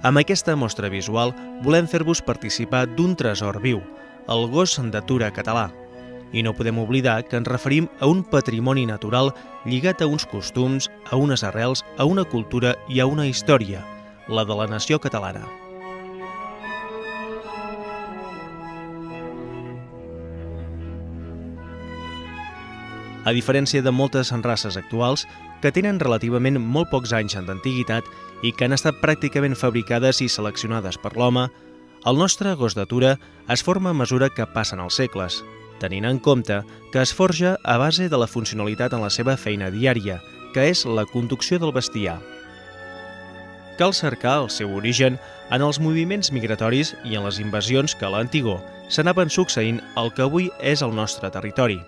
Amb aquesta mostra visual volem fer-vos participar d'un tresor viu, el gos d'atura català. I no podem oblidar que ens referim a un patrimoni natural lligat a uns costums, a unes arrels, a una cultura i a una història, la de la nació catalana. A diferència de moltes races actuals, que tenen relativament molt pocs anys d'antiguitat i que han estat pràcticament fabricades i seleccionades per l'home, el nostre gos d'atura es forma a mesura que passen els segles, tenint en compte que es forja a base de la funcionalitat en la seva feina diària, que és la conducció del bestiar. Cal cercar el seu origen en els moviments migratoris i en les invasions que a l'antigor s'anaven succeint al que avui és el nostre territori.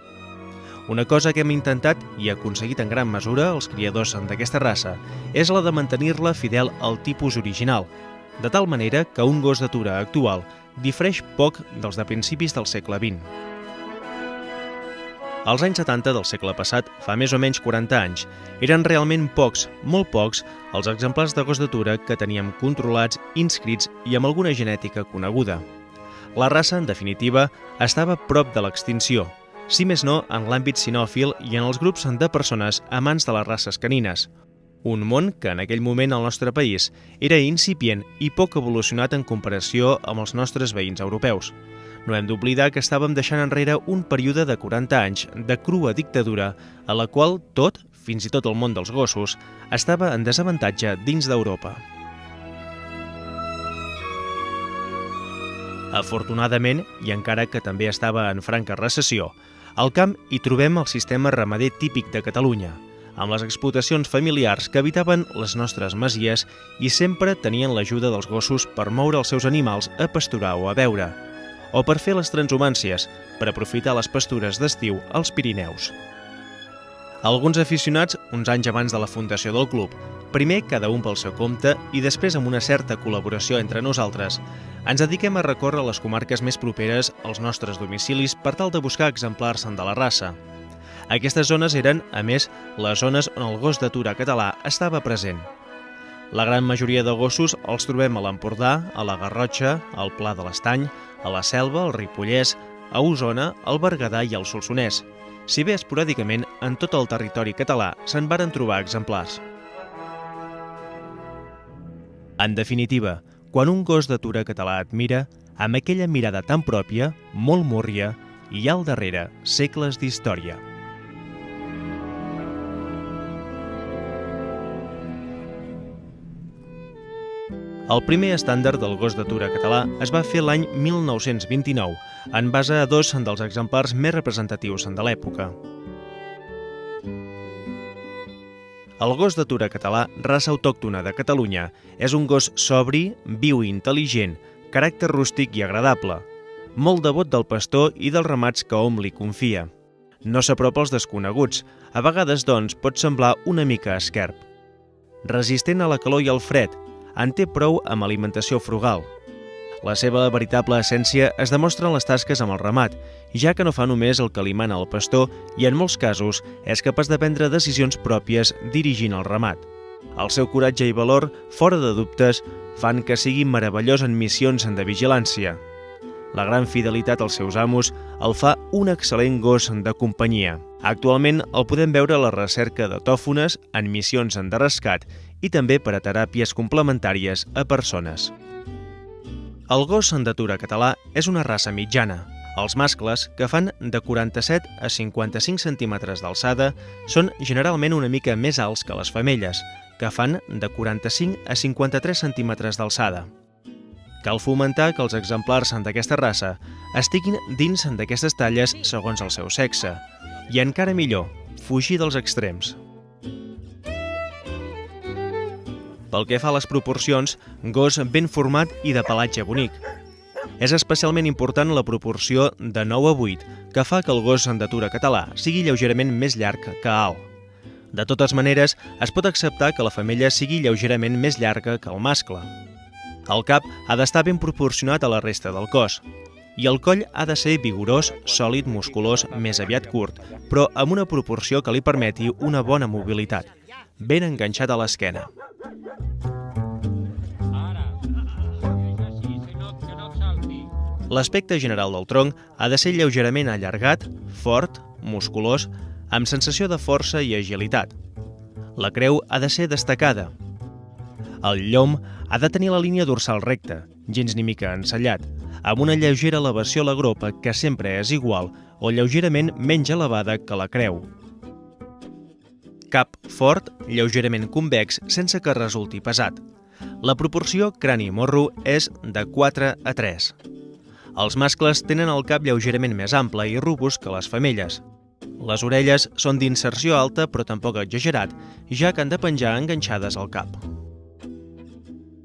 Una cosa que hem intentat i aconseguit en gran mesura els criadors d'aquesta raça és la de mantenir-la fidel al tipus original, de tal manera que un gos d'atura actual difereix poc dels de principis del segle XX. Als anys 70 del segle passat, fa més o menys 40 anys, eren realment pocs, molt pocs, els exemplars de gos d'atura que teníem controlats, inscrits i amb alguna genètica coneguda. La raça, en definitiva, estava prop de l'extinció, si més no en l'àmbit cinòfil i en els grups de persones amants de les races canines. Un món que en aquell moment al nostre país era incipient i poc evolucionat en comparació amb els nostres veïns europeus. No hem d'oblidar que estàvem deixant enrere un període de 40 anys de crua dictadura a la qual tot, fins i tot el món dels gossos, estava en desavantatge dins d'Europa. Afortunadament, i encara que també estava en franca recessió, al camp hi trobem el sistema ramader típic de Catalunya, amb les explotacions familiars que habitaven les nostres masies i sempre tenien l'ajuda dels gossos per moure els seus animals a pasturar o a beure, o per fer les transhumàncies, per aprofitar les pastures d'estiu als Pirineus. Alguns aficionats, uns anys abans de la fundació del club, primer cada un pel seu compte i després amb una certa col·laboració entre nosaltres, ens dediquem a recórrer les comarques més properes als nostres domicilis per tal de buscar exemplars de la raça. Aquestes zones eren, a més, les zones on el gos d'atura català estava present. La gran majoria de gossos els trobem a l'Empordà, a la Garrotxa, al Pla de l'Estany, a la Selva, al Ripollès, a Osona, al Berguedà i al Solsonès. Si bé esporàdicament, en tot el territori català se'n varen trobar exemplars. En definitiva, quan un gos d'atura català et mira, amb aquella mirada tan pròpia, molt múrria, hi ha al darrere segles d'història. El primer estàndard del gos d'atura català es va fer l'any 1929, en base a dos dels exemplars més representatius de l'època. El gos d'atura català, raça autòctona de Catalunya, és un gos sobri, viu i intel·ligent, caràcter rústic i agradable, molt devot del pastor i dels ramats que hom li confia. No s'apropa als desconeguts, a vegades, doncs, pot semblar una mica esquerp. Resistent a la calor i al fred, en té prou amb alimentació frugal. La seva veritable essència es demostra en les tasques amb el ramat, ja que no fa només el que li mana el pastor i en molts casos és capaç de prendre decisions pròpies dirigint el ramat. El seu coratge i valor, fora de dubtes, fan que sigui meravellós en missions de vigilància. La gran fidelitat als seus amos el fa un excel·lent gos de companyia. Actualment el podem veure a la recerca d'autòfones, en missions de rescat i també per a teràpies complementàries a persones. El gos d'atura català és una raça mitjana. Els mascles, que fan de 47 a 55 centímetres d'alçada, són generalment una mica més alts que les femelles, que fan de 45 a 53 centímetres d'alçada. Cal fomentar que els exemplars d'aquesta raça estiguin dins d'aquestes talles segons el seu sexe, i encara millor, fugir dels extrems. Pel que fa a les proporcions, gos ben format i de pelatge bonic. És especialment important la proporció de 9 a 8, que fa que el gos d'atura català sigui lleugerament més llarg que alt. De totes maneres, es pot acceptar que la femella sigui lleugerament més llarga que el mascle. El cap ha d'estar ben proporcionat a la resta del cos, i el coll ha de ser vigorós, sòlid, musculós, més aviat curt, però amb una proporció que li permeti una bona mobilitat, ben enganxat a l'esquena. L'aspecte general del tronc ha de ser lleugerament allargat, fort, musculós, amb sensació de força i agilitat. La creu ha de ser destacada. El llom ha de tenir la línia dorsal recta, gens ni mica encellat, amb una lleugera elevació a la gropa que sempre és igual o lleugerament menys elevada que la creu. Cap fort, lleugerament convex, sense que resulti pesat. La proporció crani-morro és de 4:3. Els mascles tenen el cap lleugerament més ample i robust que les femelles. Les orelles són d'inserció alta però tampoc exagerat, ja que han de penjar enganxades al cap.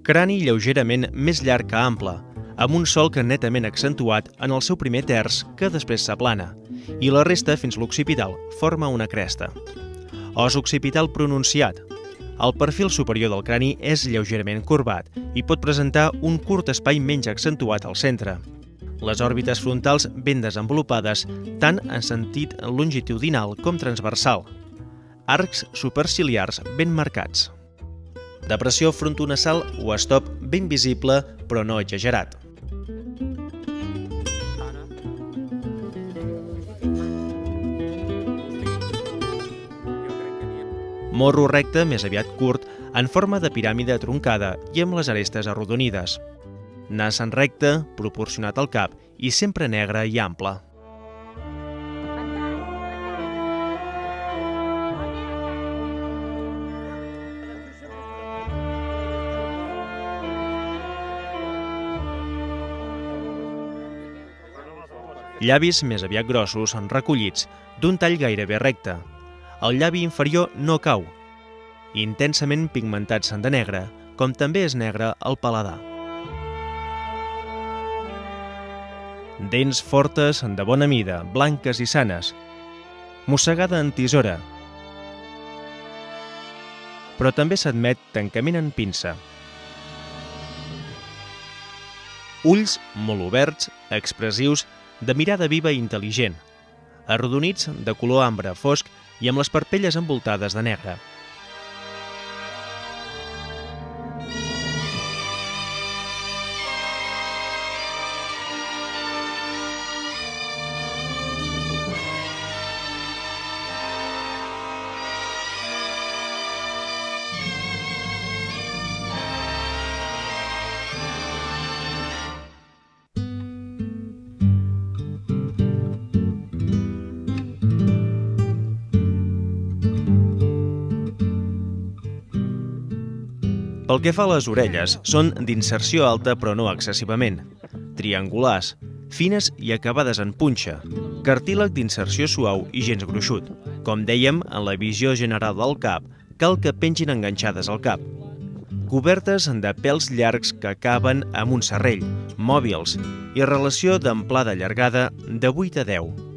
Crani lleugerament més llarg que ample, amb un solc netament accentuat en el seu primer terç que després s'aplana, i la resta fins l'occipital forma una cresta. Os occipital pronunciat. El perfil superior del crani és lleugerament corbat i pot presentar un curt espai menys accentuat al centre. Les òrbites frontals ben desenvolupades, tant en sentit longitudinal com transversal. Arcs superciliars ben marcats. Depressió frontonasal o estop ben visible però no exagerat. Morro recte més aviat curt, en forma de piràmide truncada i amb les arestes arrodonides. Nas en recte, proporcionat al cap i sempre negre i ample. Llavis més aviat grossos, recollits, d'un tall gairebé recte. El llavi inferior no cau, intensament pigmentats de negre, com també és negre el paladar. Dents fortes, de bona mida, blanques i sanes. Mossegada en tisora. Però també s'admet tancament en pinça. Ulls molt oberts, expressius, de mirada viva i intel·ligent. Arrodonits, de color ambre fosc i amb les parpelles envoltades de negre. Pel que fa a les orelles, són d'inserció alta però no excessivament, triangulars, fines i acabades en punxa, cartílag d'inserció suau i gens gruixut. Com dèiem, en la visió general del cap, cal que pengin enganxades al cap. Cobertes de pèls llargs que acaben amb un serrell, mòbils, i relació d'amplada allargada de 8:10.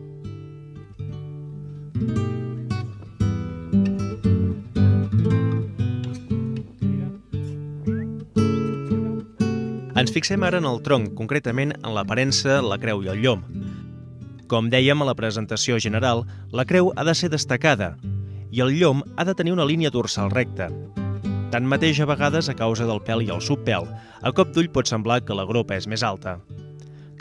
Ens fixem ara en el tronc, concretament en l'aparença, la creu i el llom. Com dèiem a la presentació general, la creu ha de ser destacada i el llom ha de tenir una línia dorsal recta. Tanmateix, a vegades, a causa del pèl i el subpèl, a cop d'ull pot semblar que la gropa és més alta.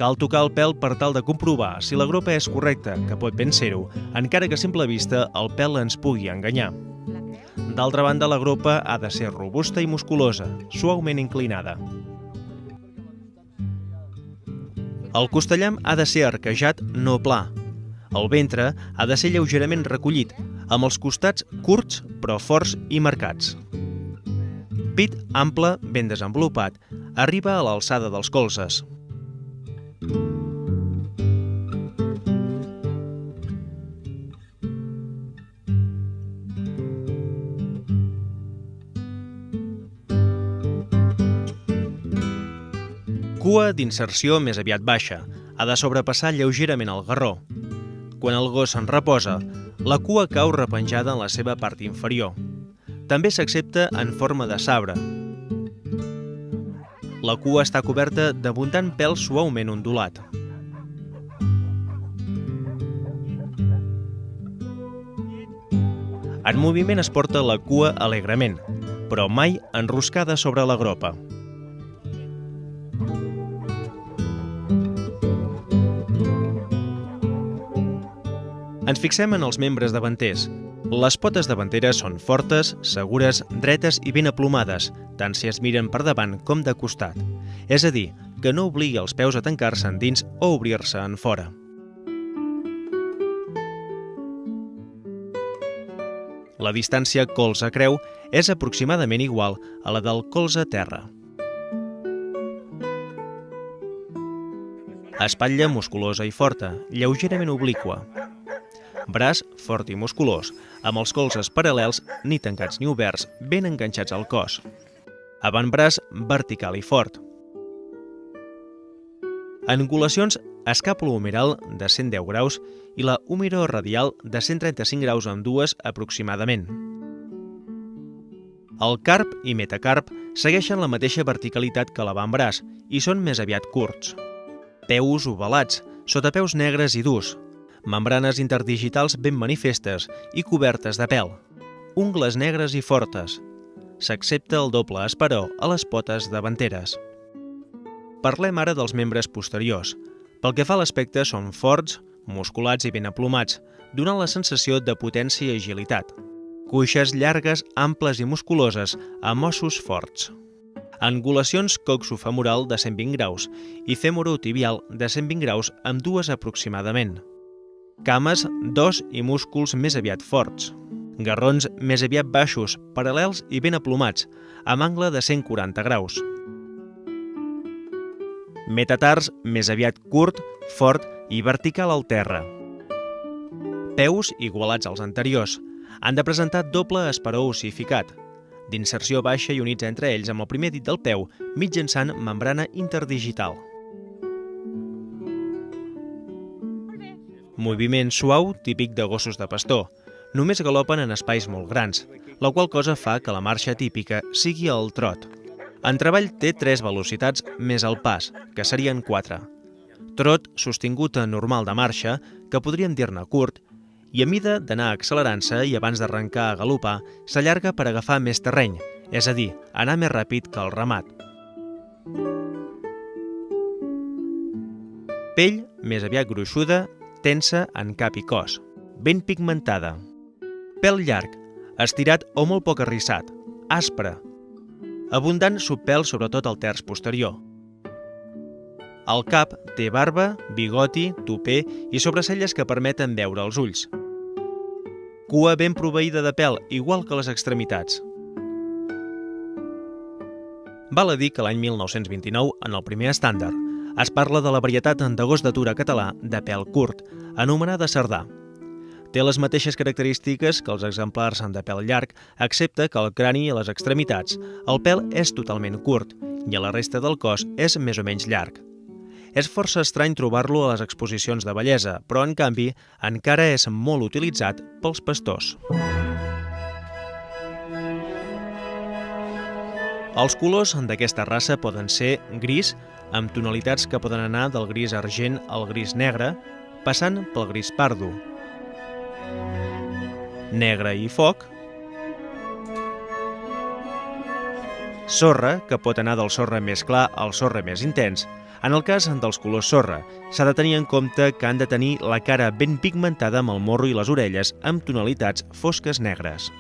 Cal tocar el pèl per tal de comprovar si la gropa és correcta, que pot ben ser-ho, encara que a simple vista el pèl ens pugui enganyar. D'altra banda, la gropa ha de ser robusta i musculosa, suaument inclinada. El costellam ha de ser arquejat, no pla. El ventre ha de ser lleugerament recollit, amb els costats curts però forts i marcats. Pit ample, ben desenvolupat, arriba a l'alçada dels colzes. Cua d'inserció més aviat baixa, ha de sobrepassar lleugerament el garró. Quan el gos se'n reposa, la cua cau repenjada en la seva part inferior. També s'accepta en forma de sabre. La cua està coberta d'abundant pèl suaument ondulat. En moviment es porta la cua alegrement, però mai enroscada sobre la gropa. Ens fixem en els membres davanters. Les potes davanteres són fortes, segures, dretes i ben aplomades, tant si es miren per davant com de costat. És a dir, que no obligui els peus a tancar-se endins o obrir-se en fora. La distància colze-creu és aproximadament igual a la del colze-terra. Espatlla musculosa i forta, lleugerament obliqua. Braç fort i musculós, amb els colzes paral·lels, ni tancats ni oberts, ben enganxats al cos. Avantbraç vertical i fort. Angulacions escàpula-humeral de 110 graus i la humeroradial de 135 graus ambdues aproximadament. El carp i metacarp segueixen la mateixa verticalitat que l'avantbraç i són més aviat curts. Peus ovalats, sotapeus negres i durs, membranes interdigitals ben manifestes i cobertes de pèl, ungles negres i fortes. S'accepta el doble esperó a les potes davanteres. Parlem ara dels membres posteriors. Pel que fa a l'aspecte, són forts, musculats i ben aplomats, donant la sensació de potència i agilitat. Cuixes llargues, amples i musculoses, amb ossos forts. Angulacions coxofemoral de 120 graus i femorotibial de 120 graus amb dues aproximadament. Cames, dos i músculs més aviat forts. Garrons més aviat baixos, paral·lels i ben aplomats, amb angle de 140 graus. Metatars més aviat curt, fort i vertical al terra. Peus igualats als anteriors. Han de presentar doble esperó ossificat, d'inserció baixa i units entre ells amb el primer dit del peu mitjançant membrana interdigital. Moviment suau típic de gossos de pastor. Només galopen en espais molt grans, la qual cosa fa que la marxa típica sigui el trot. En treball té 3 velocitats més el pas, que serien 4. Trot sostingut a normal de marxa, que podríem dir-ne curt, i a mida d'anar accelerant-se i abans d'arrencar a galopar, s'allarga per agafar més terreny, és a dir, anar més ràpid que el ramat. Pell més aviat gruixuda, tensa en cap i cos, ben pigmentada. Pèl llarg, estirat o molt poc arrissat, aspre. Abundant subpèl sobretot al terç posterior. Al cap té barba, bigoti, tupè i sobrecelles que permeten veure els ulls. Cua ben proveïda de pèl, igual que les extremitats. Val a dir que l'any 1929, en el primer estàndard, es parla de la varietat de gos d'atura català de pèl curt, anomenada sardà. Té les mateixes característiques que els exemplars de pèl llarg, excepte que al crani i a les extremitats el pèl és totalment curt i a la resta del cos és més o menys llarg. És força estrany trobar-lo a les exposicions de bellesa, però en canvi encara és molt utilitzat pels pastors. Els colors d'aquesta raça poden ser gris, amb tonalitats que poden anar del gris argent al gris negre, passant pel gris pardo, negre i foc, sorra, que pot anar del sorra més clar al sorra més intens. En el cas dels colors sorra, s'ha de tenir en compte que han de tenir la cara ben pigmentada amb el morro i les orelles amb tonalitats fosques negres.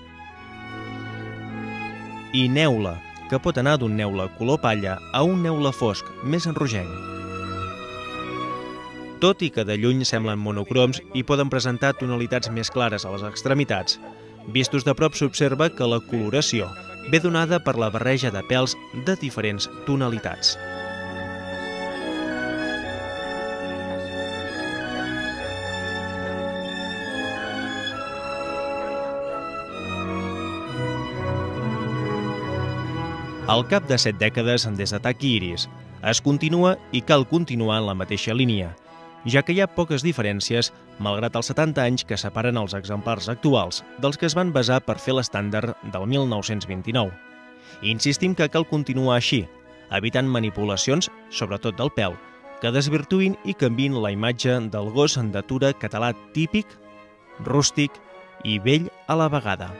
I neula, que pot anar d'un neula color palla a un neula fosc, més enrogenc. Tot i que de lluny semblen monocroms i poden presentar tonalitats més clares a les extremitats, vistos de prop s'observa que la coloració ve donada per la barreja de pèls de diferents tonalitats. Al cap de 7 dècades des d'Atac Iris, es continua i cal continuar en la mateixa línia, ja que hi ha poques diferències malgrat els 70 anys que separen els exemplars actuals dels que es van basar per fer l'estàndard del 1929. I insistim que cal continuar així, evitant manipulacions, sobretot del pèl, que desvirtuïn i canviïn la imatge del gos d'atura català típic, rústic i vell a la vegada.